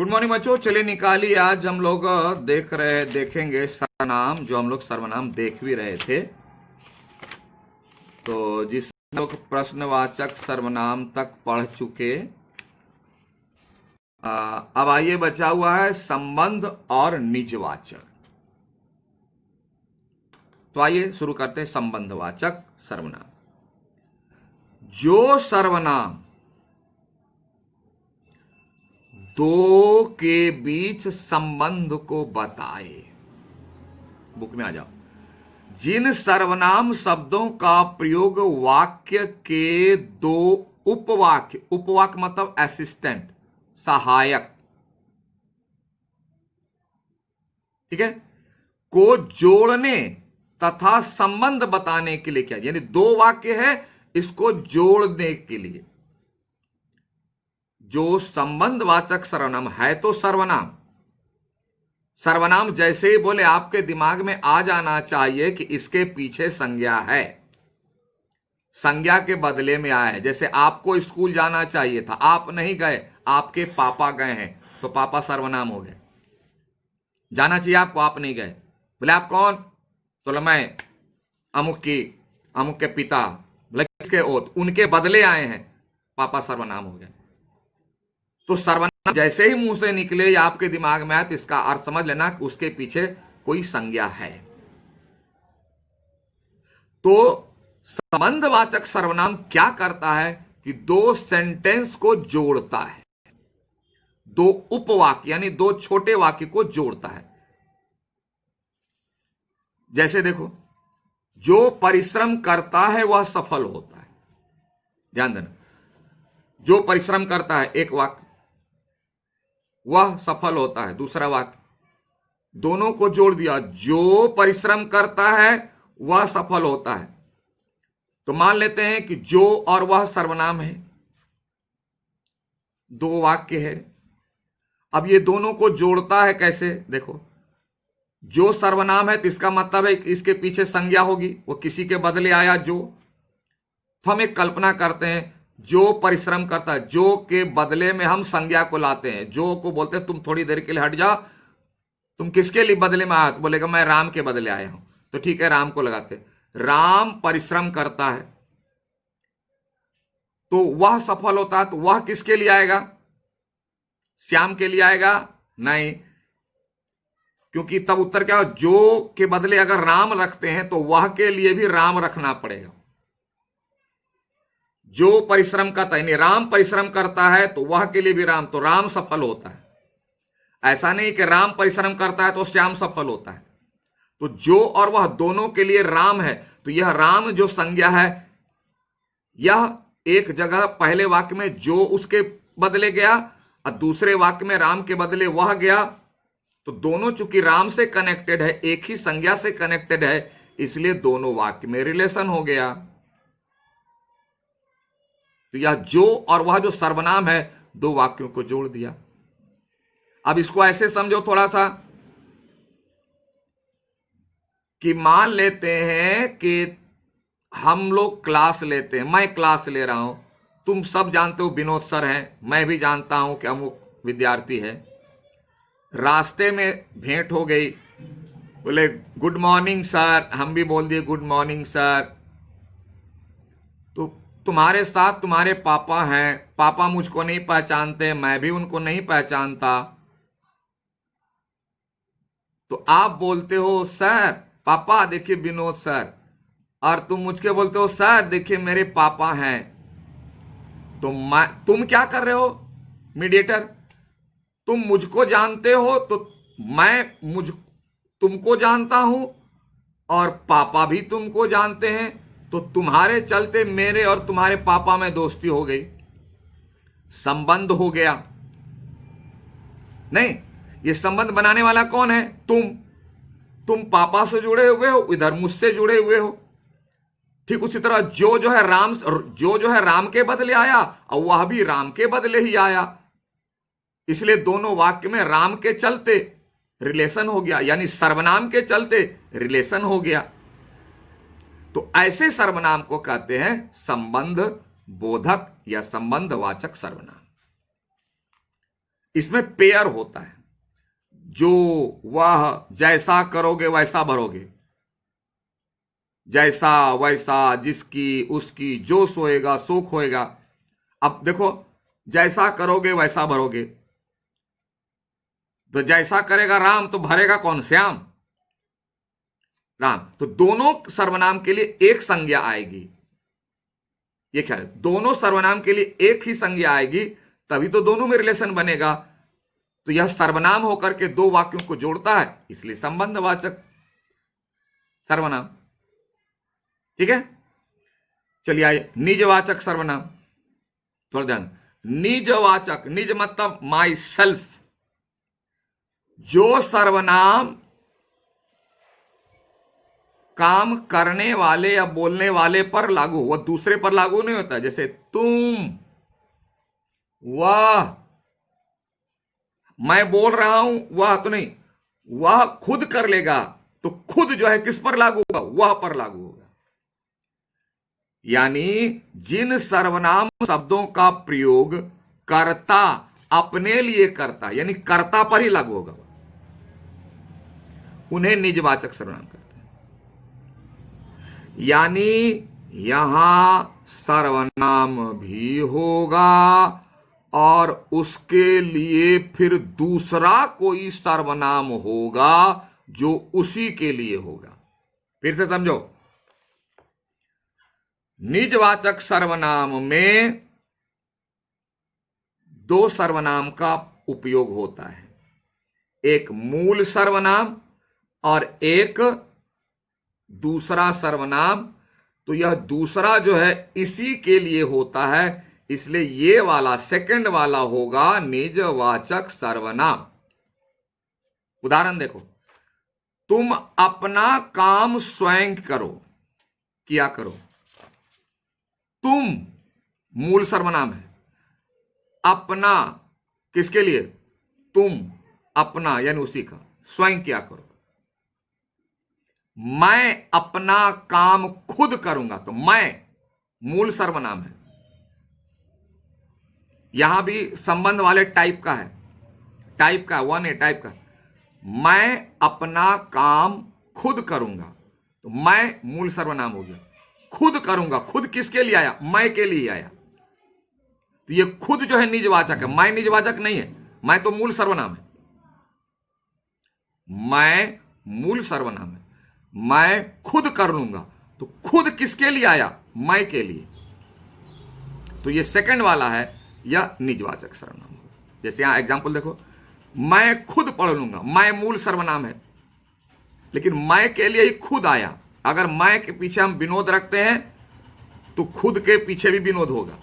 Good morning बच्चों, चलिए निकालिए। आज हम लोग देखेंगे सर्वनाम, जो हम लोग सर्वनाम देख भी रहे थे। तो जिस लोग प्रश्नवाचक सर्वनाम तक पढ़ चुके, अब आइए बचा हुआ है संबंध और निजवाचक। तो आइए शुरू करते हैं संबंधवाचक सर्वनाम। जो सर्वनाम दो के बीच संबंध को बताए, बुक में आ जाओ। जिन सर्वनाम शब्दों का प्रयोग वाक्य के दो उपवाक्य, उपवाक्य मतलब असिस्टेंट, सहायक, ठीक है, को जोड़ने तथा संबंध बताने के लिए किया, यानी दो वाक्य है, इसको जोड़ने के लिए जो संबंधवाचक सर्वनाम है। तो सर्वनाम जैसे ही बोले आपके दिमाग में आ जाना चाहिए कि इसके पीछे संज्ञा है, संज्ञा के बदले में आया है। जैसे आपको स्कूल जाना चाहिए था, आप नहीं गए, आपके पापा गए हैं, तो पापा सर्वनाम हो गए। जाना चाहिए आपको, आप नहीं गए, बोले आप कौन, तो मैं अमुक के पिता, बोले किसके, ओत, उनके बदले आए हैं, पापा सर्वनाम हो गए। तो सर्वनाम जैसे ही मुंह से निकले या आपके दिमाग में आए, तो इसका अर्थ समझ लेना कि उसके पीछे कोई संज्ञा है। तो संबंधवाचक सर्वनाम क्या करता है कि दो सेंटेंस को जोड़ता है, दो उपवाक्य यानी दो छोटे वाक्य को जोड़ता है। जैसे देखो, जो परिश्रम करता है वह सफल होता है। ध्यान देना, जो परिश्रम करता है एक वाक्य, वह सफल होता है दूसरा वाक्य, दोनों को जोड़ दिया। जो परिश्रम करता है वह सफल होता है, तो मान लेते हैं कि जो और वह सर्वनाम है, दो वाक्य है। अब ये दोनों को जोड़ता है कैसे, देखो, जो सर्वनाम है तो इसका मतलब है कि इसके पीछे संज्ञा होगी, वो किसी के बदले आया जो। तो हम एक कल्पना करते हैं, जो परिश्रम करता है, जो के बदले में हम संज्ञा को लाते हैं। जो को बोलते हैं तुम थोड़ी देर के लिए हट जाओ, तुम किसके लिए बदले में आया, तो बोलेगा मैं राम के बदले आया हूं, तो ठीक है राम को लगाते। राम परिश्रम करता है, तो वह सफल होता है, तो वह किसके लिए आएगा, श्याम के लिए आएगा नहीं, क्योंकि तब उत्तर क्या हो, जो के बदले अगर राम रखते हैं तो वह के लिए भी राम रखना पड़ेगा। जो परिश्रम करता है, राम परिश्रम करता है तो वह के लिए भी राम, तो राम सफल होता है। ऐसा नहीं कि राम परिश्रम करता है तो श्याम सफल होता है। तो जो और वह दोनों के लिए राम है, तो यह राम जो संज्ञा है, यह एक जगह पहले वाक्य में जो उसके बदले गया और दूसरे वाक्य में राम के बदले वह गया, तो दोनों चूंकि राम से कनेक्टेड है, एक ही संज्ञा से कनेक्टेड है, इसलिए दोनों वाक्य में रिलेशन हो गया। तो यह जो और वह जो सर्वनाम है, दो वाक्यों को जोड़ दिया। अब इसको ऐसे समझो थोड़ा सा, कि मान लेते हैं कि हम लोग क्लास लेते हैं, मैं क्लास ले रहा हूं, तुम सब जानते हो विनोद सर हैं, मैं भी जानता हूं कि अमुक विद्यार्थी है। रास्ते में भेंट हो गई, बोले गुड मॉर्निंग सर, हम भी बोल दिए गुड मॉर्निंग सर। तो तुम्हारे साथ तुम्हारे पापा हैं, पापा मुझको नहीं पहचानते, मैं भी उनको नहीं पहचानता, तो आप बोलते हो सर पापा देखिए विनोद सर, और तुम मुझके बोलते हो सर देखिए मेरे पापा हैं। तो तुम क्या कर रहे हो, मीडिएटर, तुम मुझको जानते हो, तो मैं तुमको जानता हूं, और पापा भी तुमको जानते हैं, तो तुम्हारे चलते मेरे और तुम्हारे पापा में दोस्ती हो गई, संबंध हो गया। नहीं, ये संबंध बनाने वाला कौन है, तुम पापा से जुड़े हुए हो, इधर मुझसे जुड़े हुए हो। ठीक उसी तरह जो है राम के बदले आया, और वह भी राम के बदले ही आया, इसलिए दोनों वाक्य में राम के चलते रिलेशन हो गया, यानी सर्वनाम के चलते रिलेशन हो गया। तो ऐसे सर्वनाम को कहते हैं संबंध बोधक या संबंधवाचक सर्वनाम। इसमें पेयर होता है, जो वह जैसा करोगे वैसा भरोगे, जैसा वैसा, जिसकी उसकी, जो सोएगा सो खोएगा। अब देखो, जैसा करोगे वैसा भरोगे, तो जैसा करेगा राम तो भरेगा कौन? श्याम, राम। तो दोनों सर्वनाम के लिए एक संज्ञा आएगी। ये क्या है? दोनों सर्वनाम के लिए एक ही संज्ञा आएगी, तभी तो दोनों में रिलेशन बनेगा। तो यह सर्वनाम होकर के दो वाक्यों को जोड़ता है, इसलिए संबंधवाचक सर्वनाम। ठीक है, चलिए आइए निजवाचक सर्वनाम। थोड़ा ध्यान, निजवाचक, निज मतलब माई सेल्फ। जो सर्वनाम काम करने वाले या बोलने वाले पर लागू, वह दूसरे पर लागू नहीं होता। जैसे तुम, वह, मैं बोल रहा हूं, वह तो नहीं, वह खुद कर लेगा, तो खुद जो है किस पर लागू होगा? वह पर लागू होगा। यानी जिन सर्वनाम शब्दों का प्रयोग कर्ता अपने लिए करता, यानी कर्ता पर ही लागू होगा, उन्हें निजवाचक सर्वनाम कहते हैं। यानी यहां सर्वनाम भी होगा और उसके लिए फिर दूसरा कोई सर्वनाम होगा जो उसी के लिए होगा। फिर से समझो, निजवाचक सर्वनाम में दो सर्वनाम का उपयोग होता है, एक मूल सर्वनाम और एक दूसरा सर्वनाम। तो यह दूसरा जो है इसी के लिए होता है, इसलिए ये वाला सेकंड वाला होगा निजवाचक सर्वनाम। उदाहरण देखो, तुम अपना काम स्वयं करो, किया करो। तुम मूल सर्वनाम है, अपना किसके लिए? तुम, अपना यानी उसी का, स्वयं किया करो। मैं अपना काम खुद करूंगा, तो मैं मूल सर्वनाम है, यहां भी संबंध वाले टाइप का है, टाइप का वन है, टाइप का। मैं अपना काम खुद करूंगा, तो मैं मूल सर्वनाम हो गया। खुद करूंगा, खुद किसके लिए आया? मैं के लिए आया। तो ये खुद जो है निजवाचक है, मैं निजवाचक नहीं है, मैं तो मूल सर्वनाम है। मैं मूल सर्वनाम है, मैं खुद कर लूंगा, तो खुद किसके लिए आया? मैं के लिए। तो ये सेकंड वाला है, यह निजवाचक सर्वनाम। जैसे यहां एग्जांपल देखो, मैं खुद पढ़ लूंगा, मैं मूल सर्वनाम है, लेकिन मैं के लिए ही खुद आया। अगर मैं के पीछे हम विनोद रखते हैं तो खुद के पीछे भी विनोद होगा।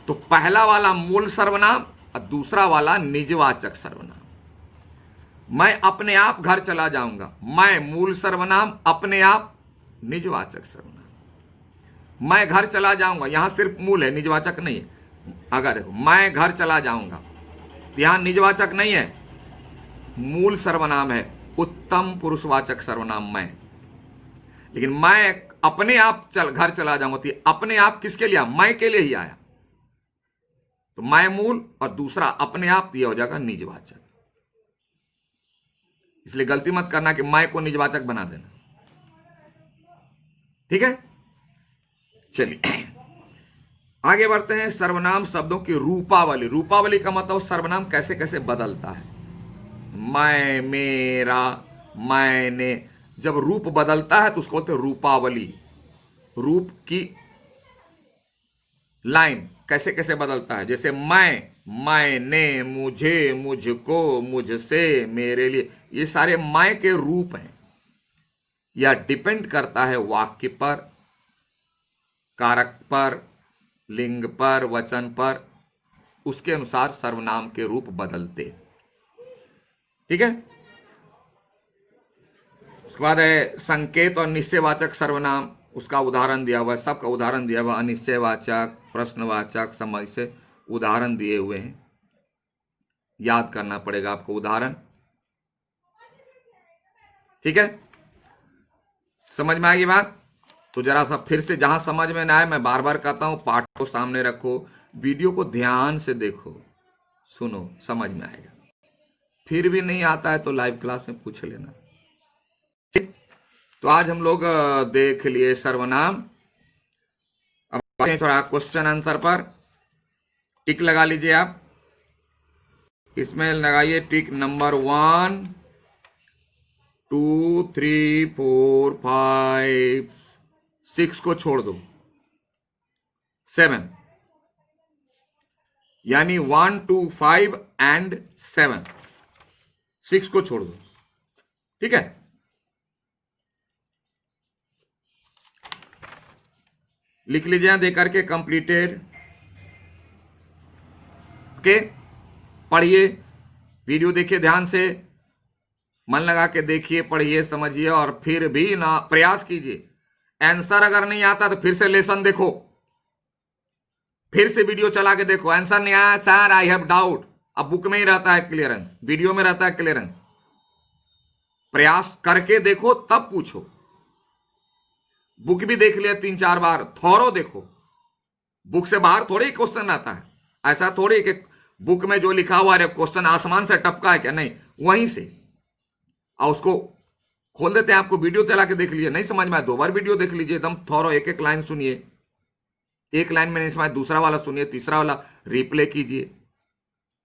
तो पहला वाला मूल सर्वनाम और दूसरा वाला निजवाचक सर्वनाम। मैं अपने आप घर चला जाऊंगा, मैं मूल सर्वनाम, अपने आप निजवाचक सर्वनाम। मैं घर चला जाऊंगा, यहां सिर्फ मूल है, निजवाचक नहीं है। अगर देखो, मैं घर चला जाऊंगा, यहां निजवाचक नहीं है, मूल सर्वनाम है, उत्तम पुरुषवाचक सर्वनाम मैं। लेकिन मैं अपने आप घर चला जाऊंगा, तो अपने आप किसके लिए? मैं के लिए ही आया। तो मैं मूल और दूसरा अपने आप, यह हो जाएगा निजवाचक। इसलिए गलती मत करना कि मैं को निजवाचक बना देना। ठीक है, चलिए आगे बढ़ते हैं। सर्वनाम शब्दों की रूपावली। रूपावली का मतलब सर्वनाम कैसे कैसे बदलता है। मैं, मेरा, मैंने, जब रूप बदलता है तो उसको बोलते हैं रूपावली। रूप की लाइन कैसे कैसे बदलता है, जैसे मैं, मैंने, मुझे, मुझको, मुझसे, मेरे लिए, ये सारे मैं के रूप हैं। यह डिपेंड करता है वाक्य पर, कारक पर, लिंग पर, वचन पर, उसके अनुसार सर्वनाम के रूप बदलते। ठीक है, उसके बाद है संकेत और निश्चयवाचक सर्वनाम। उसका उदाहरण दिया हुआ है, सबका उदाहरण दिया हुआ, अनिश्चयवाचक, प्रश्नवाचक, समझ से उदाहरण दिए हुए हैं, याद करना पड़ेगा आपको उदाहरण। ठीक है, समझ में आएगी बात? तो जरा सा फिर से, जहां समझ में ना आए, मैं बार बार कहता हूं, पाठ को सामने रखो, वीडियो को ध्यान से देखो, सुनो, समझ में आएगा। फिर भी नहीं आता है तो लाइव क्लास में पूछ लेना। तो आज हम लोग देख लिए सर्वनाम। अब आते हैं थोड़ा क्वेश्चन आंसर पर। टिक लगा लीजिए आप, इसमें लगाइए टिक नंबर 1 2 3 4 5 6 को छोड़ दो, 7, यानी 1 2 5 एंड 7, 6 को छोड़ दो, ठीक है। लिख लीजिए देकर के कंप्लीटेड के। पढ़िए, वीडियो देखिए ध्यान से, मन लगा के देखिए, पढ़िए, समझिए, और फिर भी ना प्रयास कीजिए। आंसर अगर नहीं आता तो फिर से लेसन देखो, फिर से वीडियो चला के देखो। आंसर नहीं आया सर, आई हैव डाउट। अब बुक में ही रहता है क्लियरेंस, वीडियो में रहता है क्लियरेंस। प्रयास करके देखो तब पूछो। बुक भी देख लिया 3-4 बार, थोरो देखो। बुक से बाहर थोड़ी क्वेश्चन आता है, ऐसा थोड़ी कि बुक में जो लिखा हुआ है क्वेश्चन आसमान से टपका है क्या, नहीं, वहीं से और उसको खोल देते हैं। आपको वीडियो चला के देख लीजिए, नहीं समझ में आए 2 बार वीडियो देख लीजिए, एकदम थोरो, एक एक लाइन सुनिए, एक लाइन में नहीं समझ दूसरा वाला सुनिए, तीसरा वाला रिप्ले कीजिए,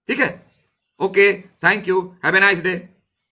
ठीक है। Okay, thank you, have a nice day.